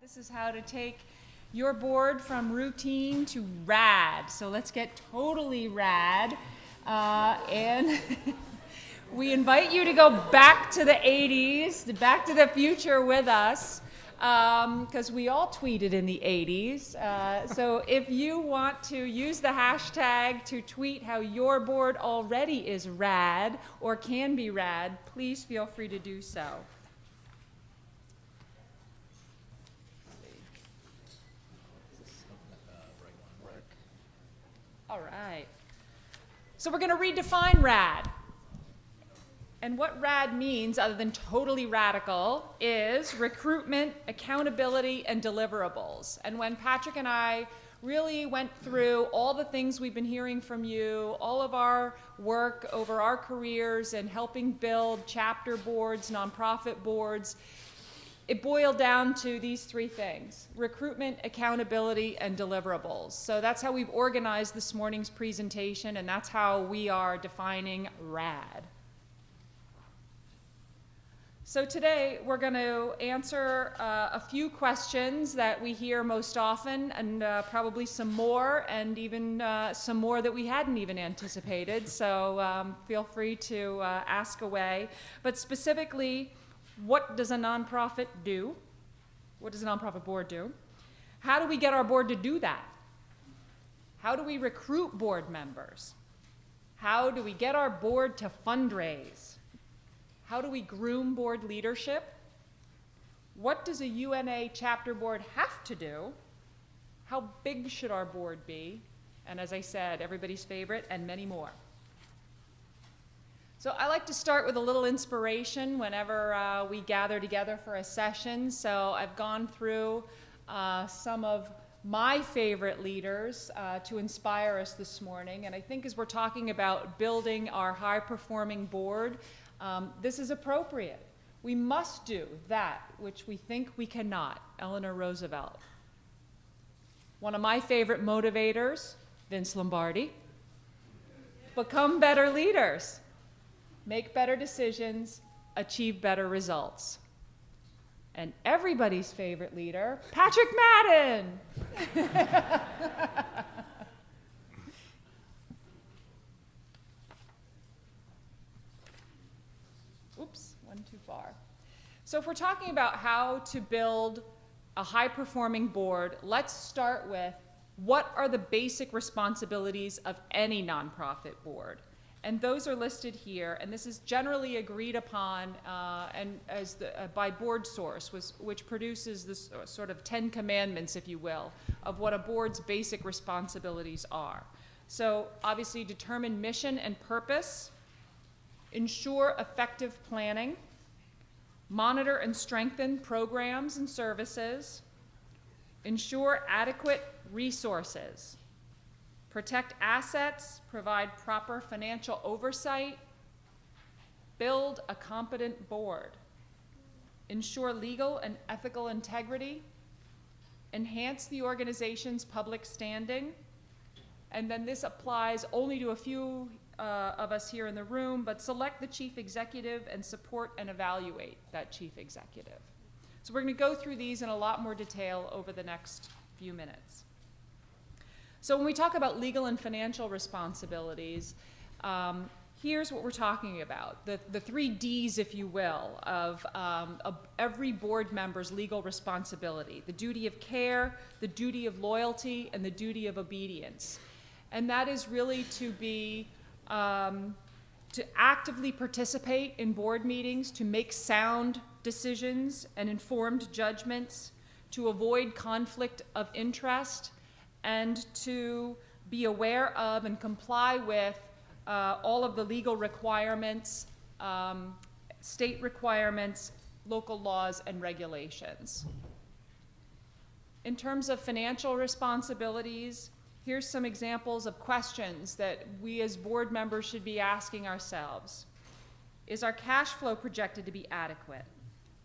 This is how to take your board from routine to RAD. So let's get totally RAD. And we invite you to go back to the 80s, back to the future with us, because we all tweeted in the 80s. So if you want to use the hashtag to tweet how your board already is RAD or can be RAD, please feel free to do so. All right. So we're going to redefine RAD. And what RAD means, other than totally radical, is recruitment, accountability, and deliverables. And when Patrick and I really went through all the things we've been hearing from you, all of our work over our careers and helping build chapter boards, nonprofit boards, it boiled down to these three things: recruitment, accountability, and deliverables. So that's how we've organized this morning's presentation, and that's how we are defining RAD. So today we're going to answer a few questions that we hear most often, and probably some more, and even some more that we hadn't even anticipated. So feel free to ask away. But specifically, what does a nonprofit do? What does a nonprofit board do? How do we get our board to do that? How do we recruit board members? How do we get our board to fundraise? How do we groom board leadership? What does a UNA chapter board have to do? How big should our board be? And as I said, everybody's favorite, and many more. So I like to start with a little inspiration whenever we gather together for a session. So I've gone through some of my favorite leaders to inspire us this morning. And I think as we're talking about building our high-performing board, this is appropriate. We must do that which we think we cannot. Eleanor Roosevelt. One of my favorite motivators, Vince Lombardi. Become better leaders. Make better decisions, achieve better results. And everybody's favorite leader, Patrick Madden. Oops, one too far. So if we're talking about how to build a high-performing board, let's start with what are the basic responsibilities of any nonprofit board. And those are listed here, and this is generally agreed upon by Board Source, which produces this sort of 10 commandments, if you will, of what a board's basic responsibilities are. So obviously determine mission and purpose, ensure effective planning, monitor and strengthen programs and services, ensure adequate resources, protect assets, provide proper financial oversight, build a competent board, ensure legal and ethical integrity, enhance the organization's public standing, and then this applies only to a few of us here in the room, but select the chief executive and support and evaluate that chief executive. So we're going to go through these in a lot more detail over the next few minutes. So when we talk about legal and financial responsibilities, here's what we're talking about. The 3 Ds, if you will, of every board member's legal responsibility: the duty of care, the duty of loyalty, and the duty of obedience. And that is really to be, to actively participate in board meetings, to make sound decisions and informed judgments, to avoid conflict of interest, and to be aware of and comply with all of the legal requirements, state requirements, local laws, and regulations. In terms of financial responsibilities, here's some examples of questions that we as board members should be asking ourselves. Is our cash flow projected to be adequate?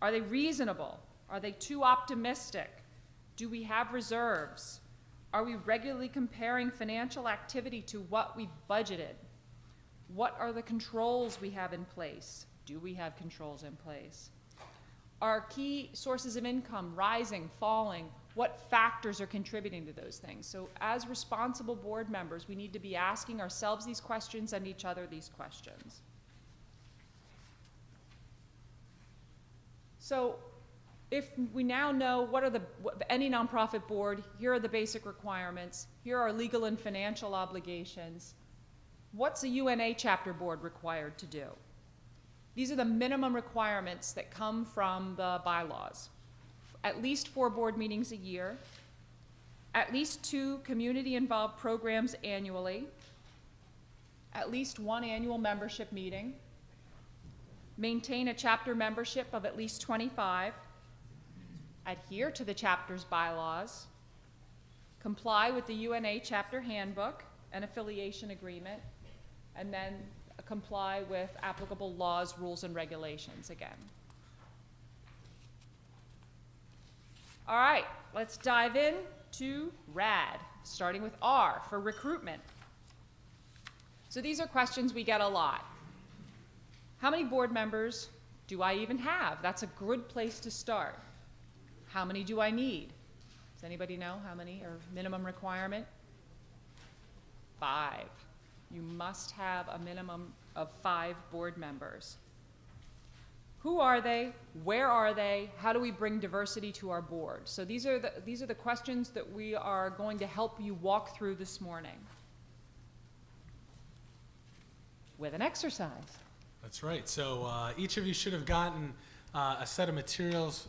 Are they reasonable? Are they too optimistic? Do we have reserves? Are we regularly comparing financial activity to what we budgeted? What are the controls we have in place? Do we have controls in place? Are key sources of income rising, falling? What factors are contributing to those things? So as responsible board members, we need to be asking ourselves these questions and each other these questions. So if we now know what are any nonprofit board, here are the basic requirements, here are legal and financial obligations, what's a UNA chapter board required to do? These are the minimum requirements that come from the bylaws. At least 4 board meetings a year, at least 2 community-involved programs annually, at least 1 annual membership meeting, maintain a chapter membership of at least 25, adhere to the chapter's bylaws, comply with the UNA chapter handbook and affiliation agreement, and then comply with applicable laws, rules, and regulations again. All right, let's dive in to RAD, starting with R for recruitment. So these are questions we get a lot. How many board members do I even have? That's a good place to start. How many do I need? Does anybody know how many, or minimum requirement? 5. You must have a minimum of 5 board members. Who are they? Where are they? How do we bring diversity to our board? So these are the questions that we are going to help you walk through this morning with an exercise. That's right. So each of you should have gotten a set of materials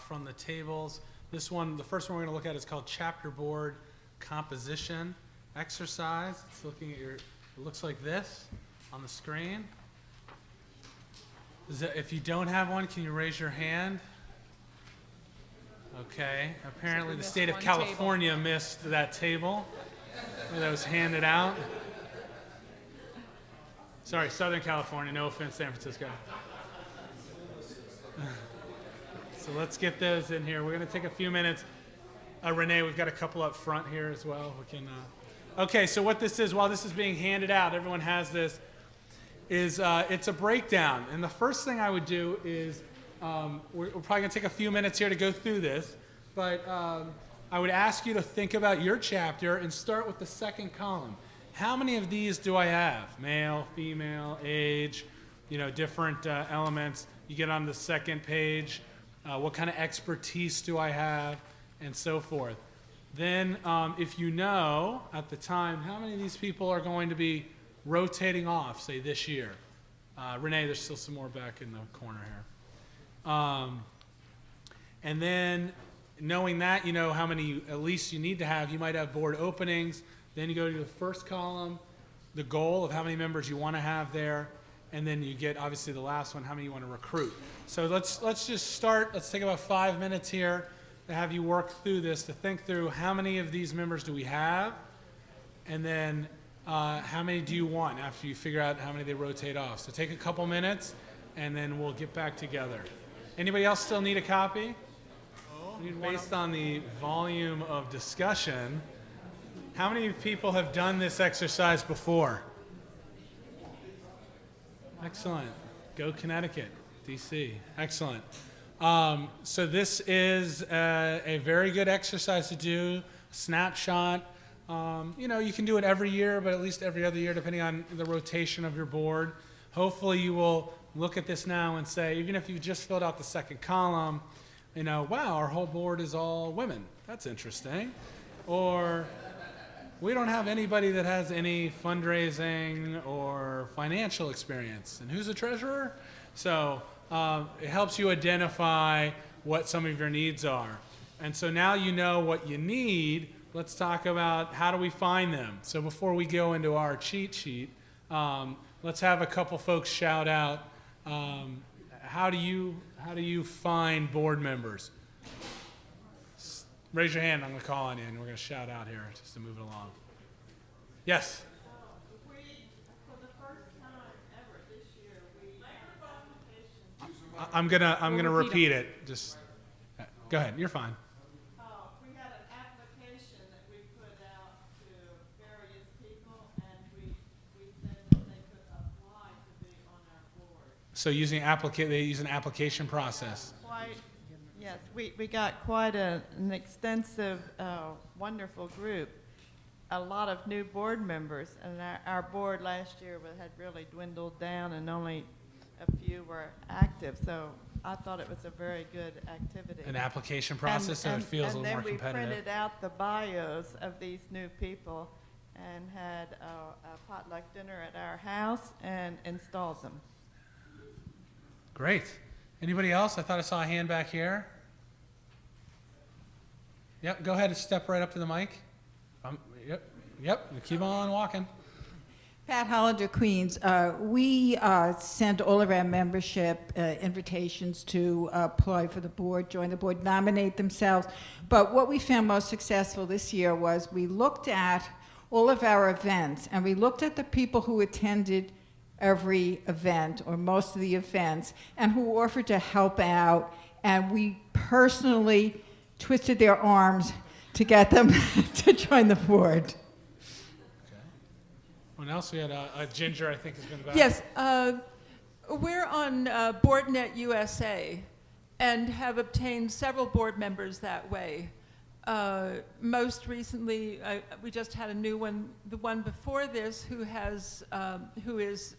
from the tables. This one, the first one we're going to look at is called Chapter Board Composition Exercise. It's looking at it looks like this on the screen. If you don't have one, can you raise your hand? Okay. Apparently the state of California missed that table that was handed out. Sorry, Southern California. No offense, San Francisco. So let's get those in here. We're going to take a few minutes. Renee, we've got a couple up front here as well. We can. Okay, so what this is, while this is being handed out, everyone has this, is it's a breakdown. And the first thing I would do is, we're probably going to take a few minutes here to go through this, but I would ask you to think about your chapter and start with the second column. How many of these do I have? Male, female, age, different elements. You get on the second page, what kind of expertise do I have, and so forth. Then if you know at the time how many of these people are going to be rotating off, say this year. Renee, there's still some more back in the corner here. And then knowing that, you know how many at least you need to have. You might have board openings. Then you go to the first column, the goal of how many members you want to have there. And then you get, obviously, the last one, how many you want to recruit. So let's just start. Let's take about 5 minutes here to have you work through this, to think through how many of these members do we have, and then how many do you want after you figure out how many they rotate off. So take a couple minutes, and then we'll get back together. Anybody else still need a copy? Based on the volume of discussion, how many people have done this exercise before? Excellent. Go Connecticut, DC. Excellent. So this is a very good exercise to do, snapshot. You can do it every year, but at least every other year, depending on the rotation of your board. Hopefully you will look at this now and say, even if you just filled out the second column, wow, our whole board is all women. That's interesting. Or we don't have anybody that has any fundraising or financial experience. And who's the treasurer? So it helps you identify what some of your needs are. And so now you know what you need. Let's talk about how do we find them. So before we go into our cheat sheet, let's have a couple folks shout out. How do you find board members? Raise your hand. I'm going to call on you, and we're going to shout out here just to move it along. Yes. For the first time ever this year, we had applications. I'm gonna repeat it. Just go ahead. You're fine. We had an application that we put out to various people, and we said that they could apply to be on our board. So they use an application process. Quite, yes, we got quite an extensive, wonderful group. A lot of new board members, and our board last year had really dwindled down and only a few were active. So I thought it was a very good activity. An application process, so it feels a little more And then we competitive. printed out the bios of these new people and had a potluck dinner at our house and installed them. Great. Anybody else? I thought I saw a hand back here. Yep, go ahead and step right up to the mic. Yep, keep on walking. Pat Hollander, Queens. We send all of our membership invitations to apply for the board, join the board, nominate themselves. But what we found most successful this year was we looked at all of our events, and we looked at the people who attended every event or most of the events and who offered to help out, and we personally twisted their arms to get them to join the board. What else? We had a Ginger, I think, has been back. Yes, we're on BoardNet USA and have obtained several board members that way. Most recently, we just had a new one, the one before this, who is,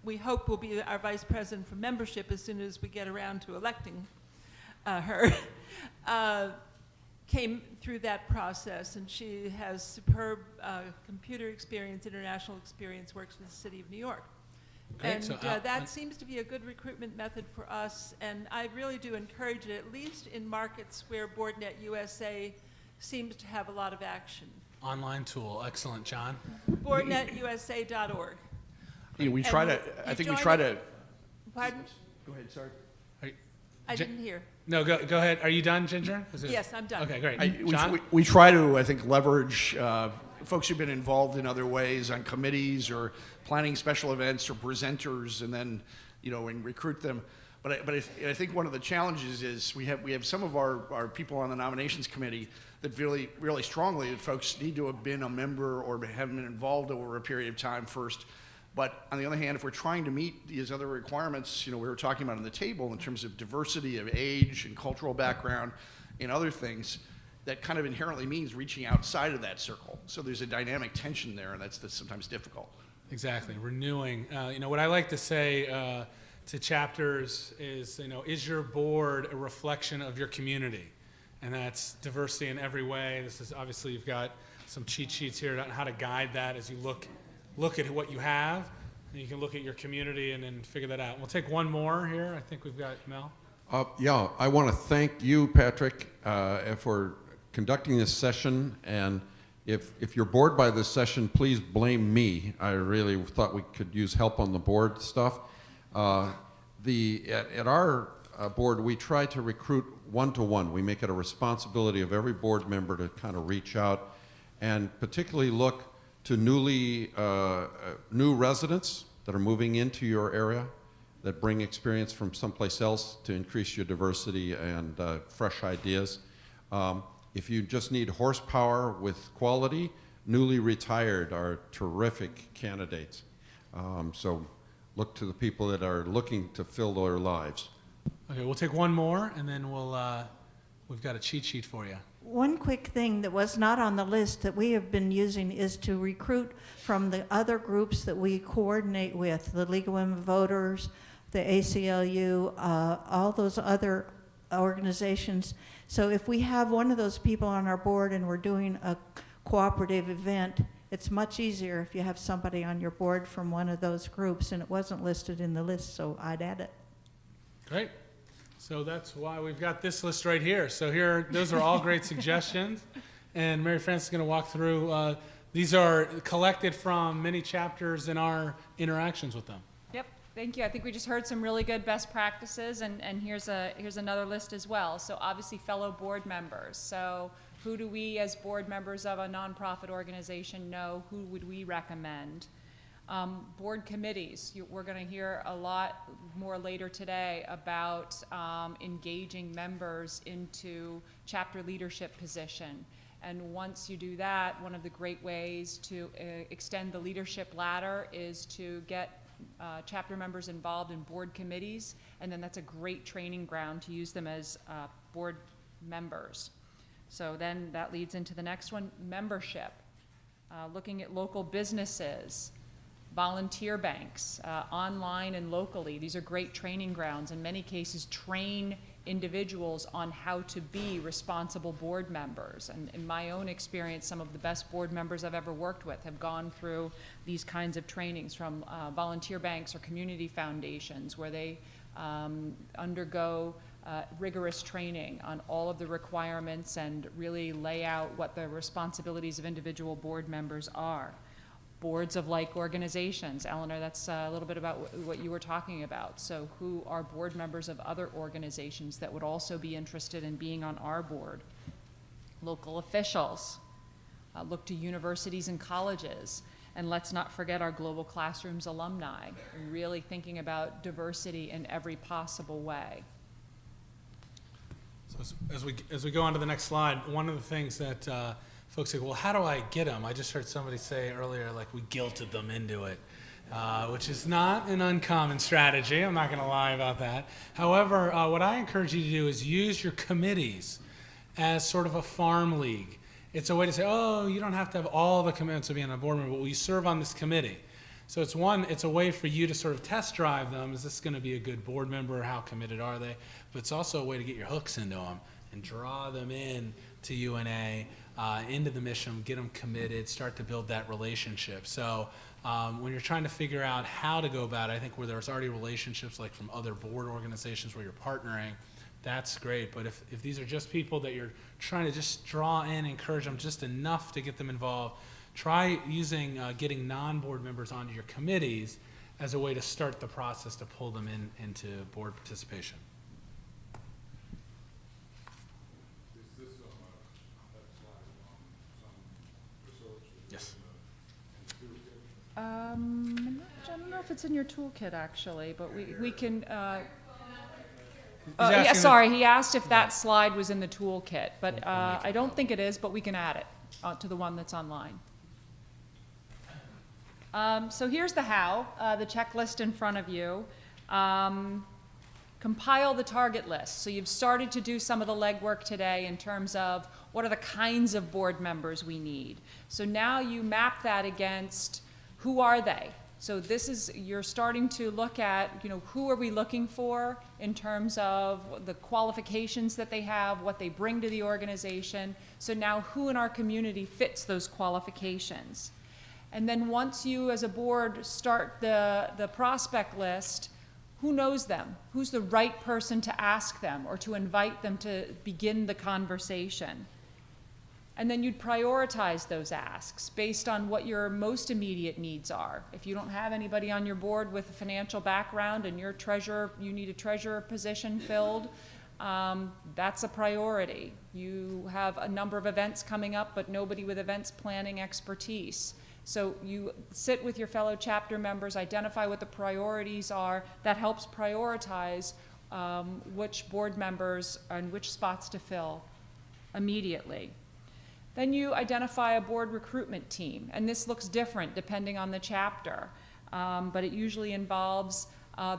we hope will be our vice president for membership as soon as we get around to electing her. Came through that process, and she has superb computer experience, international experience, works with the city of New York. Great. And So, that seems to be a good recruitment method for us, and I really do encourage it, at least in markets where BoardNet USA seems to have a lot of action. Online tool, excellent, John. BoardNetUSA.org. Yeah, we try to, I think we try to. Pardon? Go ahead, sorry. I didn't hear. No, go ahead. Are you done, Ginger? Yes, I'm done. Okay, great. John? We try to, I think, leverage folks who've been involved in other ways on committees or planning special events or presenters, and then, and recruit them. But I think one of the challenges is we have some of our people on the nominations committee that really, really strongly that folks need to have been a member or have been involved over a period of time first. But on the other hand, if we're trying to meet these other requirements, we were talking about on the table in terms of diversity of age and cultural background and other things, that kind of inherently means reaching outside of that circle. So there's a dynamic tension there, and that's sometimes difficult. Exactly, renewing. What I like to say to chapters is, is your board a reflection of your community? And that's diversity in every way. This is obviously, you've got some cheat sheets here on how to guide that as you look at what you have, and you can look at your community and then figure that out. We'll take one more here. I think we've got Mel. Yeah, I want to thank you, Patrick, for conducting this session. And if you're bored by this session, please blame me. I really thought we could use help on the board stuff. At our board, we try to recruit one-to-one. We make it a responsibility of every board member to kind of reach out and particularly look to new residents that are moving into your area that bring experience from someplace else to increase your diversity and fresh ideas. If you just need horsepower with quality, newly retired are terrific candidates. So look to the people that are looking to fill their lives. Okay, we'll take one more, and then we've got a cheat sheet for you. One quick thing that was not on the list that we have been using is to recruit from the other groups that we coordinate with, the League of Women Voters, the ACLU, all those other organizations. So if we have one of those people on our board and we're doing a cooperative event, it's much easier if you have somebody on your board from one of those groups, and it wasn't listed in the list, so I'd add it. Great. So that's why we've got this list right here. So here, those are all great suggestions. And Mary Frances is going to walk through. These are collected from many chapters in our interactions with them. Yep, thank you. I think we just heard some really good best practices, and here's another list as well. So obviously fellow board members. So who do we as board members of a nonprofit organization know? Who would we recommend? Board committees. We're going to hear a lot more later today about engaging members into chapter leadership position. And once you do that, one of the great ways to extend the leadership ladder is to get chapter members involved in board committees, and then that's a great training ground to use them as board members. So then that leads into the next one, membership. Looking at local businesses, volunteer banks, online and locally. These are great training grounds. In many cases, train individuals on how to be responsible board members. And in my own experience, some of the best board members I've ever worked with have gone through these kinds of trainings from volunteer banks or community foundations, where they undergo rigorous training on all of the requirements and really lay out what the responsibilities of individual board members are. Boards of like organizations. Eleanor, that's a little bit about what you were talking about. So who are board members of other organizations that would also be interested in being on our board? Local officials. Look to universities and colleges. And let's not forget our Global Classrooms alumni, really thinking about diversity in every possible way. So as we go on to the next slide, one of the things that folks say, well, how do I get them? I just heard somebody say earlier, like, we guilted them into it, which is not an uncommon strategy. I'm not going to lie about that. However, what I encourage you to do is use your committees as sort of a farm league. It's a way to say, oh, you don't have to have all the commitments of being a board member, but will you serve on this committee? So it's a way for you to sort of test drive them. Is this going to be a good board member? How committed are they? But it's also a way to get your hooks into them and draw them in to UNA, into the mission, get them committed, start to build that relationship. So when you're trying to figure out how to go about it, I think where there's already relationships like from other board organizations where you're partnering, that's great. But if these are just people that you're trying to just draw in, encourage them just enough to get them involved, try using getting non-board members onto your committees as a way to start the process to pull them into board participation. Yes. I don't know if it's in your toolkit actually, but we can. Yeah, sorry, he asked if that slide was in the toolkit, but I don't think it is, but we can add it to the one that's online. So here's the how, the checklist in front of you. Compile the target list. So you've started to do some of the legwork today in terms of what are the kinds of board members we need. So now you map that against who are they? So this is, you're starting to look at, who are we looking for in terms of the qualifications that they have, what they bring to the organization. So now who in our community fits those qualifications? And then once you as a board start the prospect list, who knows them? Who's the right person to ask them or to invite them to begin the conversation? And then you'd prioritize those asks based on what your most immediate needs are. If you don't have anybody on your board with a financial background and you're you need a treasurer position filled, that's a priority. You have a number of events coming up, but nobody with events planning expertise. So you sit with your fellow chapter members, identify what the priorities are. That helps prioritize which board members and which spots to fill immediately. Then you identify a board recruitment team, and this looks different depending on the chapter, but it usually involves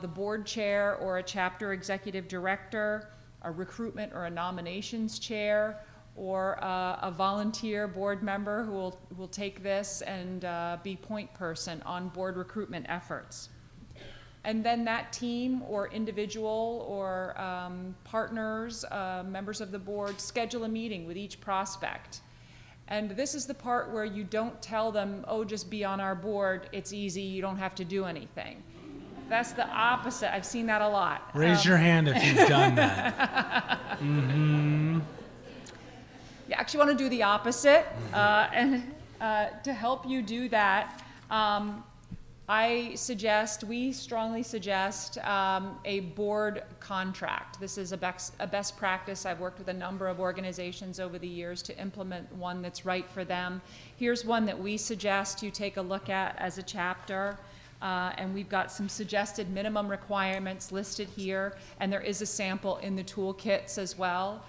the board chair or a chapter executive director, a recruitment or a nominations chair, or a volunteer board member who will take this and be point person on board recruitment efforts. And then that team or individual or partners, members of the board, schedule a meeting with each prospect. And this is the part where you don't tell them, oh, just be on our board, it's easy, you don't have to do anything. That's the opposite. I've seen that a lot. Raise your hand if you've done that. Mm-hmm. You actually want to do the opposite, and to help you do that, we strongly suggest a board contract. This is a best practice. I've worked with a number of organizations over the years to implement one that's right for them. Here's one that we suggest you take a look at as a chapter. And we've got some suggested minimum requirements listed here, and there is a sample in the toolkits as well.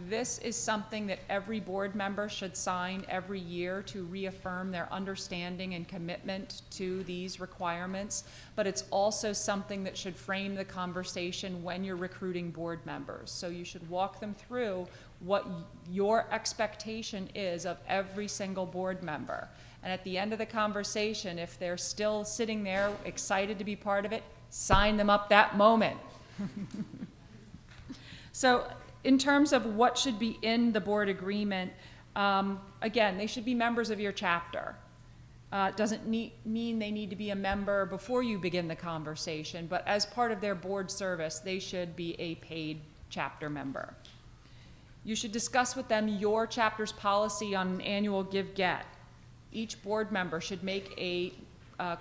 This is something that every board member should sign every year to reaffirm their understanding and commitment to these requirements, but it's also something that should frame the conversation when you're recruiting board members. So you should walk them through what your expectation is of every single board member. And at the end of the conversation, if they're still sitting there excited to be part of it, sign them up that moment. So in terms of what should be in the board agreement, again, they should be members of your chapter. Doesn't mean they need to be a member before you begin the conversation, but as part of their board service, they should be a paid chapter member. You should discuss with them your chapter's policy on an annual give-get. Each board member should make a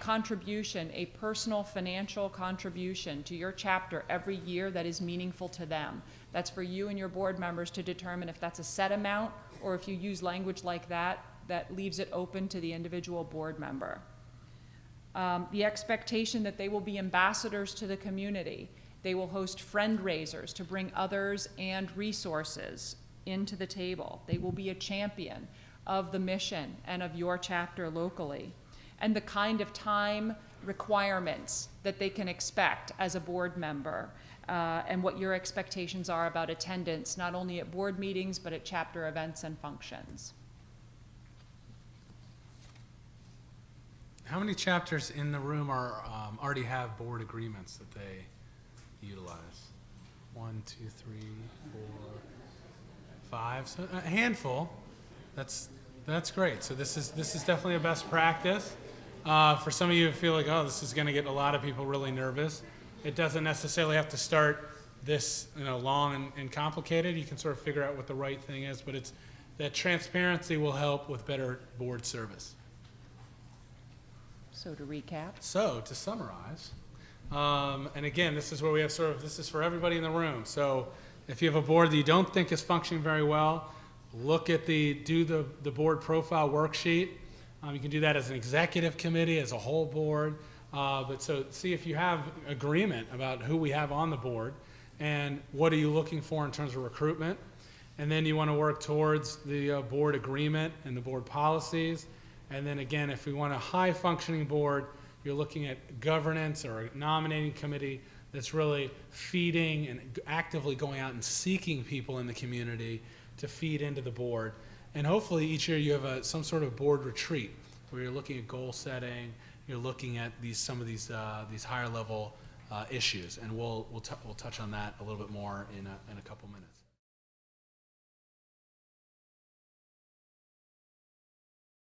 contribution, a personal financial contribution to your chapter every year that is meaningful to them. That's for you and your board members to determine if that's a set amount, or if you use language like that, that leaves it open to the individual board member. The expectation that they will be ambassadors to the community. They will host friend-raisers to bring others and resources into the table. They will be a champion of the mission and of your chapter locally, and the kind of time requirements that they can expect as a board member, and what your expectations are about attendance, not only at board meetings, but at chapter events and functions. How many chapters in the room are already have board agreements that they utilize? 1, 2, 3, 4, 5. So a handful. That's great. So this is definitely a best practice. For some of you who feel like, oh, this is going to get a lot of people really nervous, it doesn't necessarily have to start this long and complicated. You can sort of figure out what the right thing is, but it's that transparency will help with better board service. So to recap. So to summarize, and again, this is where we have this is for everybody in the room. So if you have a board that you don't think is functioning very well, look at do the board profile worksheet. You can do that as an executive committee, as a whole board. But so see if you have agreement about who we have on the board and what are you looking for in terms of recruitment. And then you want to work towards the board agreement and the board policies. And then again, if we want a high functioning board, you're looking at governance or a nominating committee that's really feeding and actively going out and seeking people in the community to feed into the board. And hopefully each year you have some sort of board retreat where you're looking at goal setting, you're looking at some of these higher level issues, and we'll touch on that a little bit more in a couple minutes.